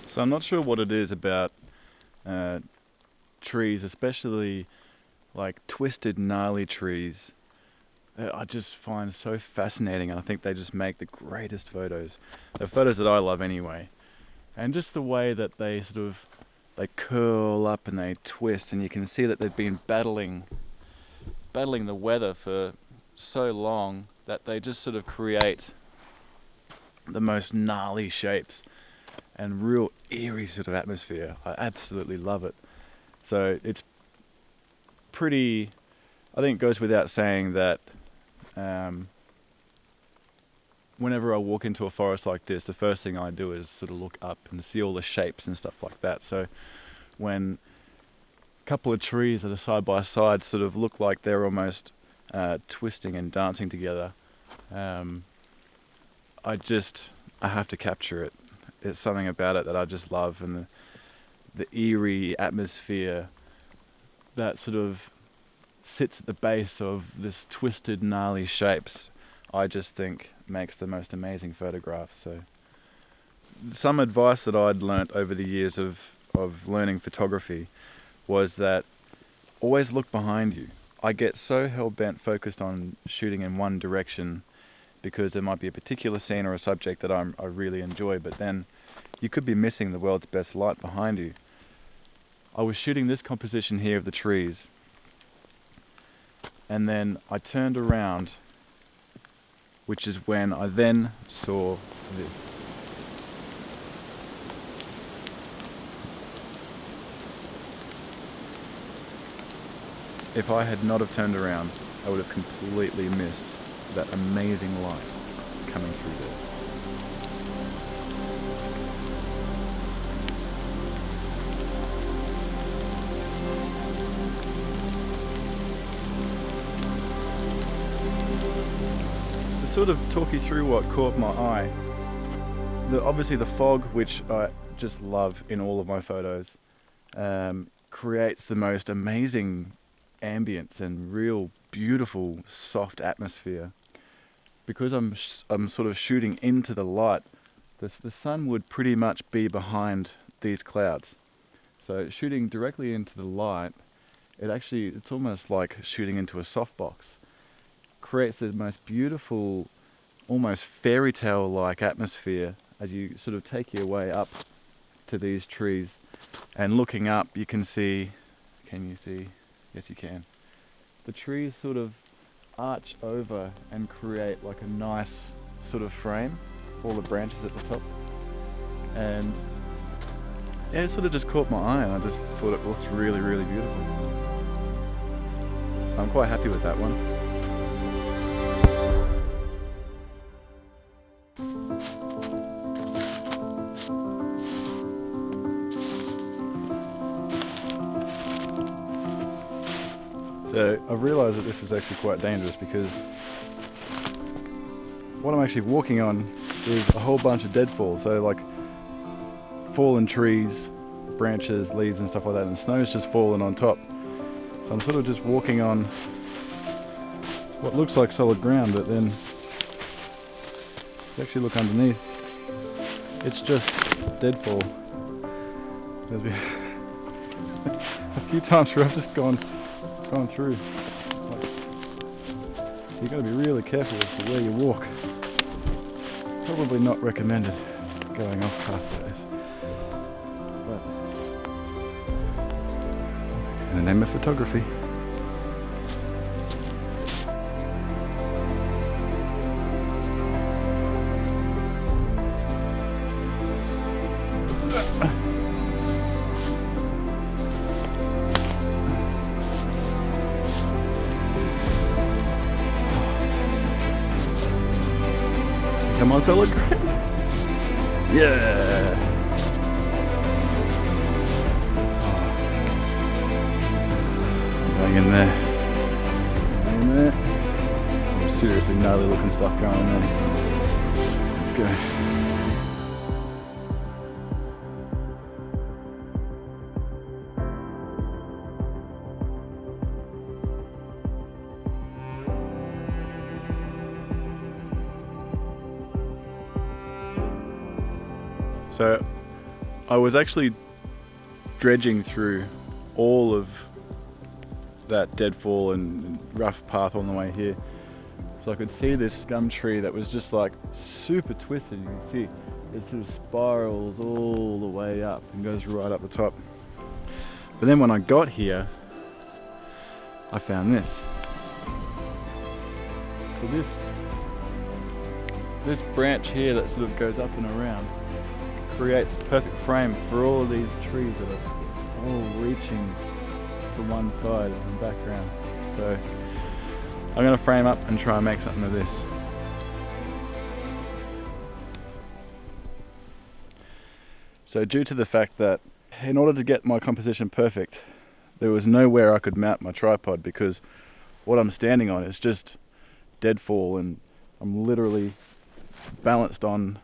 So I'm not sure what it is about uh, trees, especially like twisted, gnarly trees, that I just find so fascinating. And I think they just make the greatest photos. The photos that I love anyway. And just the way that they curl up and they twist, and you can see that they've been battling the weather for so long that they just sort of create the most gnarly shapes and real eerie sort of atmosphere. I absolutely love it. So it's pretty, I think it goes without saying that whenever I walk into a forest like this, the first thing I do is sort of look up and see all the shapes and stuff like that. So when a couple of trees that are side by side sort of look like they're almost twisting and dancing together, I have to capture it. It's something about it that I just love, and the eerie atmosphere that sort of sits at the base of this twisted, gnarly shapes, I just think makes the most amazing photographs. So some advice that I'd learnt over the years of learning photography was that always look behind you. I get so hell-bent focused on shooting in one direction because there might be a particular scene or a subject that I really enjoy, but then you could be missing the world's best light behind you. I was shooting this composition here of the trees, and then I turned around, which is when I then saw this. If I had not have turned around, I would have completely missed that amazing light coming through there. To sort of talk you through what caught my eye, obviously the fog, which I just love in all of my photos, creates the most amazing ambience and real beautiful soft atmosphere. Because I'm sort of shooting into the light, the sun would pretty much be behind these clouds. So shooting directly into the light, it's almost like shooting into a softbox. Creates the most beautiful, almost fairy tale like atmosphere as you sort of take your way up to these trees. And looking up, you can see, can you see? Yes, you can. The trees sort of arch over and create like a nice sort of frame, all the branches at the top, and yeah, it sort of just caught my eye, and I just thought it looked really, really beautiful. So I'm quite happy with that one. So I've realised that this is actually quite dangerous because what I'm actually walking on is a whole bunch of deadfall. So like fallen trees, branches, leaves and stuff like that, and the snow's just fallen on top. So I'm sort of just walking on what looks like solid ground, but then if you actually look underneath, it's just deadfall. There's been a few times where I've just gone through. So you've got to be really careful as to where you walk. Probably not recommended going off pathways. But in the name of photography. Come on, solid ground. Yeah. Going in there. Going in there. Some seriously gnarly looking stuff going on there. Let's go. So I was actually dredging through all of that deadfall and rough path on the way here. So I could see this gum tree that was just like super twisted. You can see it sort of spirals all the way up and goes right up the top. But then when I got here, I found this. So this branch here that sort of goes up and around creates a perfect frame for all of these trees that are all reaching to one side in the background. So I'm going to frame up and try and make something of this. So due to the fact that in order to get my composition perfect, there was nowhere I could mount my tripod because what I'm standing on is just deadfall and I'm literally balanced on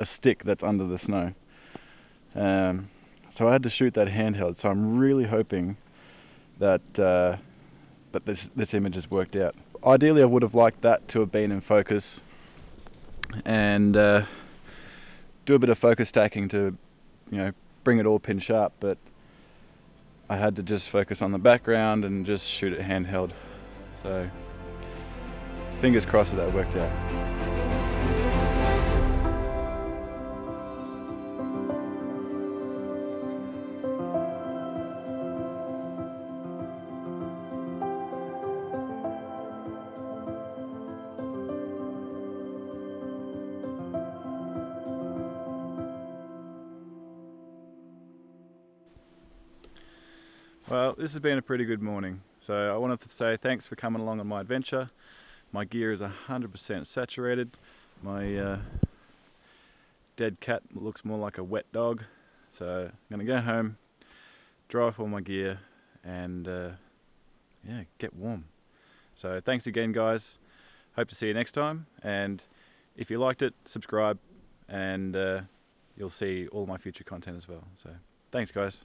a stick that's under the snow. So I had to shoot that handheld, so I'm really hoping that this image has worked out. Ideally I would have liked that to have been in focus and do a bit of focus stacking to, you know, bring it all pin sharp, but I had to just focus on the background and just shoot it handheld. So fingers crossed that worked out. Well, this has been a pretty good morning. So I wanted to say thanks for coming along on my adventure. My gear is 100% saturated. My dead cat looks more like a wet dog. So I'm gonna go home, dry off all my gear and yeah, get warm. So thanks again guys. Hope to see you next time. And if you liked it, subscribe and you'll see all my future content as well. So thanks guys.